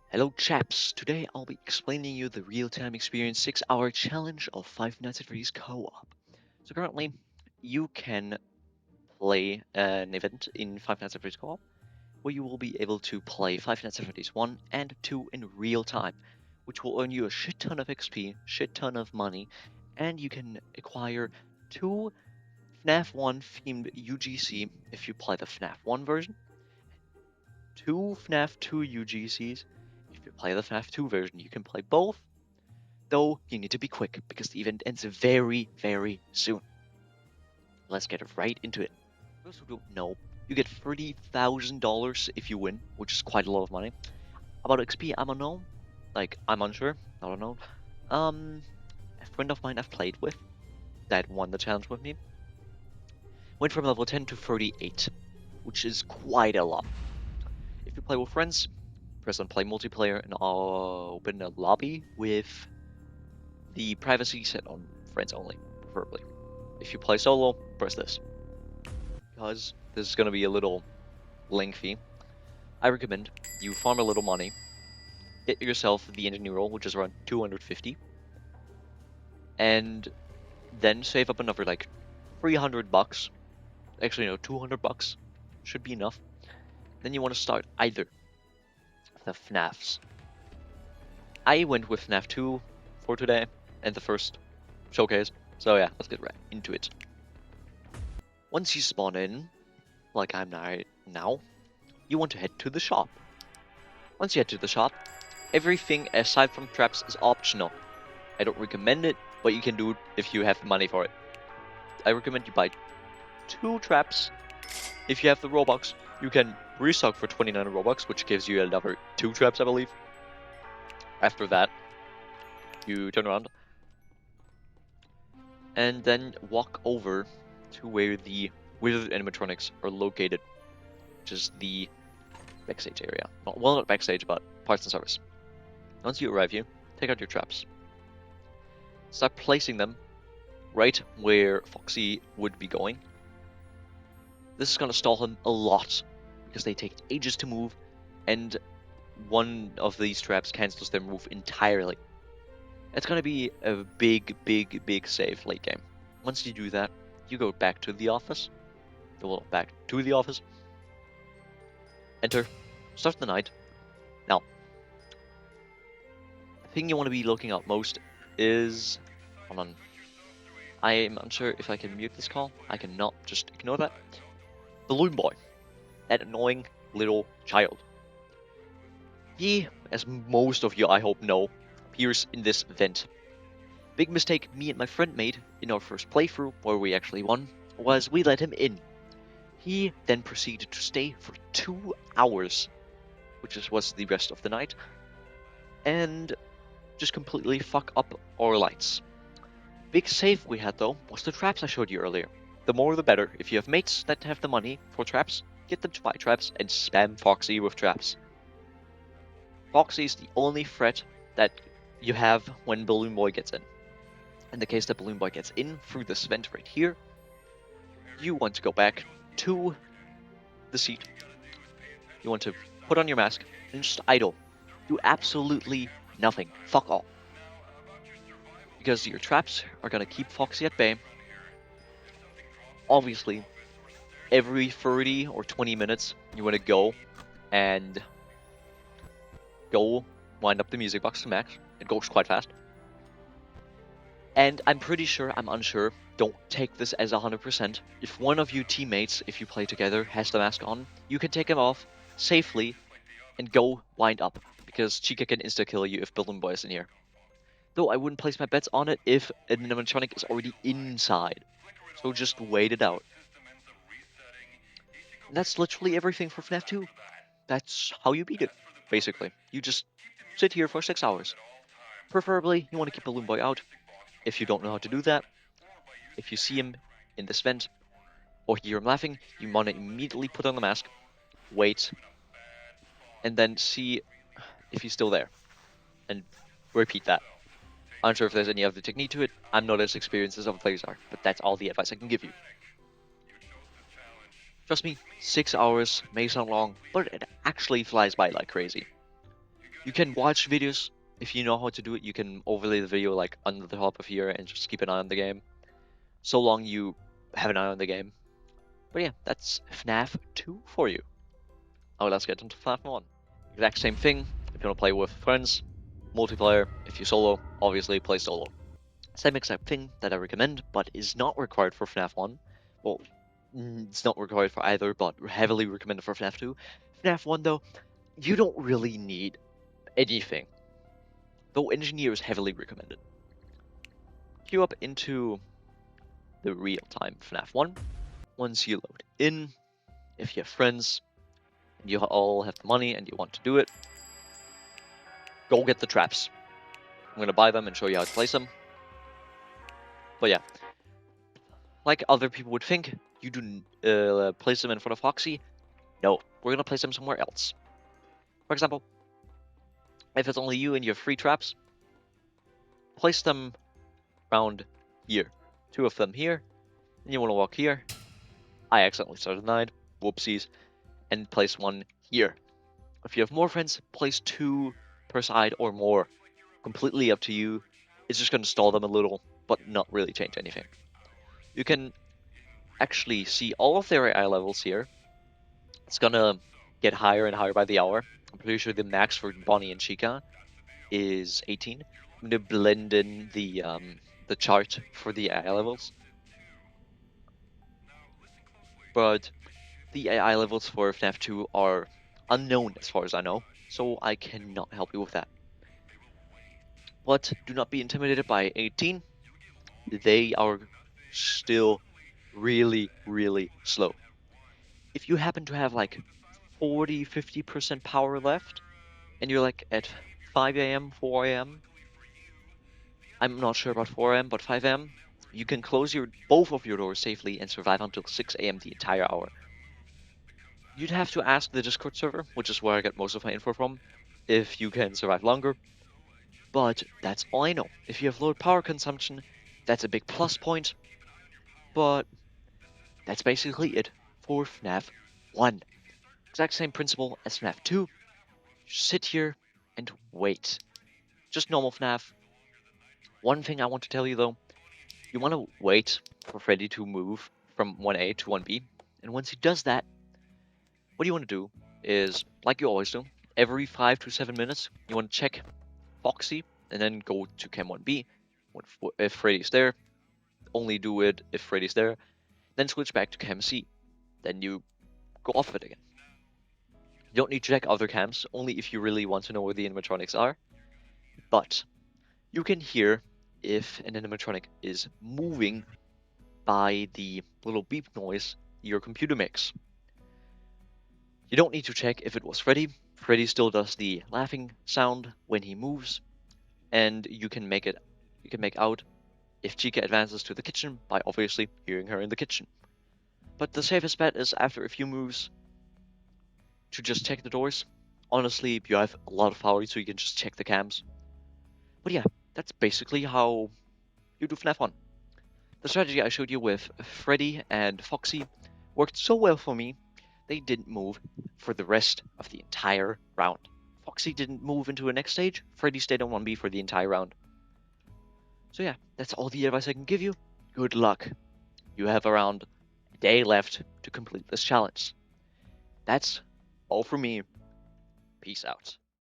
Hello chaps, today I'll be explaining you the real-time experience 6-hour challenge of Five Nights at Freddy's Co-op. So currently, you can play an event in Five Nights at Freddy's Co-op where you will be able to play Five Nights at Freddy's 1 and 2 in real time, which will earn you a shit ton of XP, shit ton of money, and you can acquire 2 FNAF 1 themed UGC if you play the FNAF 1 version, 2 FNAF 2 UGCs if you play the FNAF 2 version. You can play both, though you need to be quick because the event ends very, very soon. Let's get right into it. For those who don't know, you get $30,000 if you win, which is quite a lot of money. About XP, I'm unknown. I'm unsure. I don't know. A friend of mine I've played with that won the challenge with me went from level 10 to 38, which is quite a lot. If you play with friends, press on play multiplayer and I'll open a lobby with the privacy set on friends only, preferably. If you play solo, press this. Because this is going to be a little lengthy, I recommend you farm a little money, get yourself the engineer roll, which is around 250, and then save up another like $300. Actually, no, $200 should be enough. Then you want to start either the FNAFs. I went with FNAF 2 for today and the first showcase, so yeah, let's get right into it. Once you spawn in, like I'm now, you want to head to the shop. Once you head to the shop, everything aside from traps is optional. I don't recommend it, but you can do it if you have money for it. I recommend you buy 2 traps. If you have the Robux, you can restock for 29 Robux, which gives you another 2 traps, I believe. After that, you turn around and then walk over to where the wizard animatronics are located, which is the backstage area. Well, not backstage, but parts and service. Once you arrive here, take out your traps. Start placing them right where Foxy would be going. This is going to stall him a lot because they take ages to move, and one of these traps cancels their move entirely. It's going to be a big save late game. Once you do that, you go back to the office. Enter, start the night. Now, the thing you want to be looking at most is... Hold on. I am unsure if I can mute this call. I cannot, just ignore that. Balloon Boy. That annoying little child. He, as most of you I hope know, appears in this event. Big mistake me and my friend made in our first playthrough, where we actually won, was we let him in. He then proceeded to stay for 2 hours, which was the rest of the night, and just completely fuck up our lights. Big save we had though was the traps I showed you earlier. The more the better. If you have mates that have the money for traps, get them to buy traps and spam Foxy with traps. Foxy is the only threat that you have when Balloon Boy gets in. In the case that Balloon Boy gets in through this vent right here, you want to go back to the seat. You want to put on your mask and just idle. Do absolutely nothing. Fuck all. Because your traps are going to keep Foxy at bay. Obviously, every 30 or 20 minutes, you want to go and wind up the music box to max. It goes quite fast. And I'm pretty sure, I'm unsure, don't take this as 100%. If one of you teammates, if you play together, has the mask on, you can take him off safely and go wind up, because Chica can insta-kill you if Balloon Boy is in here. Though I wouldn't place my bets on it if an animatronic is already inside. So just wait it out. And that's literally everything for FNAF 2. That's how you beat it, basically. You just sit here for 6 hours. Preferably, you want to keep Balloon Boy out. If you don't know how to do that, if you see him in this vent, or hear him laughing, you want to immediately put on the mask, wait, and then see if he's still there. And repeat that. I'm not sure if there's any other technique to it. I'm not as experienced as other players are, but that's all the advice I can give you. Trust me, 6 hours may sound long, but it actually flies by like crazy. You can watch videos. If you know how to do it, you can overlay the video like under the top of here and just keep an eye on the game. So long you have an eye on the game. But yeah, that's FNAF 2 for you. Now let's get into FNAF 1. Exact same thing. If you want to play with friends, multiplayer. If you solo, obviously play solo. Same exact thing that I recommend, but is not required for FNAF 1. Well, it's not required for either, but heavily recommended for FNAF 2. FNAF 1 though, you don't really need anything. Though Engineer is heavily recommended. Queue up into the real-time FNAF 1. Once you load in, if you have friends, and you all have the money and you want to do it, go get the traps. I'm going to buy them and show you how to place them. But yeah, like other people would think, you do place them in front of Foxy. No, we're going to place them somewhere else. For example, if it's only you and you have 3 traps, place them around here. 2 of them here, and you want to walk here. I accidentally started 9, whoopsies, and place 1 here. If you have more friends, place 2 per side or more. Completely up to you. It's just going to stall them a little, but not really change anything. You can actually see all of their AI levels here. It's going to get higher and higher by the hour. I'm pretty sure the max for Bonnie and Chica is 18. I'm going to blend in the chart for the AI levels. But the AI levels for FNAF 2 are unknown as far as I know, so I cannot help you with that. But do not be intimidated by 18. They are still really, really slow. If you happen to have like 40-50% power left, and you're like at 5 a.m., 4 a.m., I'm not sure about 4 a.m., but 5 a.m., you can close both of your doors safely and survive until 6 a.m. the entire hour. You'd have to ask the Discord server, which is where I get most of my info from, if you can survive longer. But that's all I know. If you have low power consumption, that's a big plus point. But that's basically it for FNAF 1. Exact same principle as FNAF 2. Sit here and wait. Just normal FNAF. One thing I want to tell you though, you want to wait for Freddy to move from 1A to 1B. And once he does that, what you want to do is, like you always do, every 5 to 7 minutes, you want to check Foxy and then go to Cam 1B. If Freddy's there, only do it if Freddy's there. Then switch back to Cam C. Then you go off it again. You don't need to check other cams, only if you really want to know where the animatronics are. But you can hear if an animatronic is moving by the little beep noise your computer makes. You don't need to check if it was Freddy. Freddy still does the laughing sound when he moves, and you can make out if Chica advances to the kitchen by obviously hearing her in the kitchen. But the safest bet is after a few moves to just check the doors. Honestly, you have a lot of power, so you can just check the cams. But yeah, that's basically how you do FNAF 1. The strategy I showed you with Freddy and Foxy worked so well for me, they didn't move for the rest of the entire round. Foxy didn't move into the next stage, Freddy stayed on 1B for the entire round. So yeah, that's all the advice I can give you. Good luck. You have around a day left to complete this challenge. That's all for me. Peace out.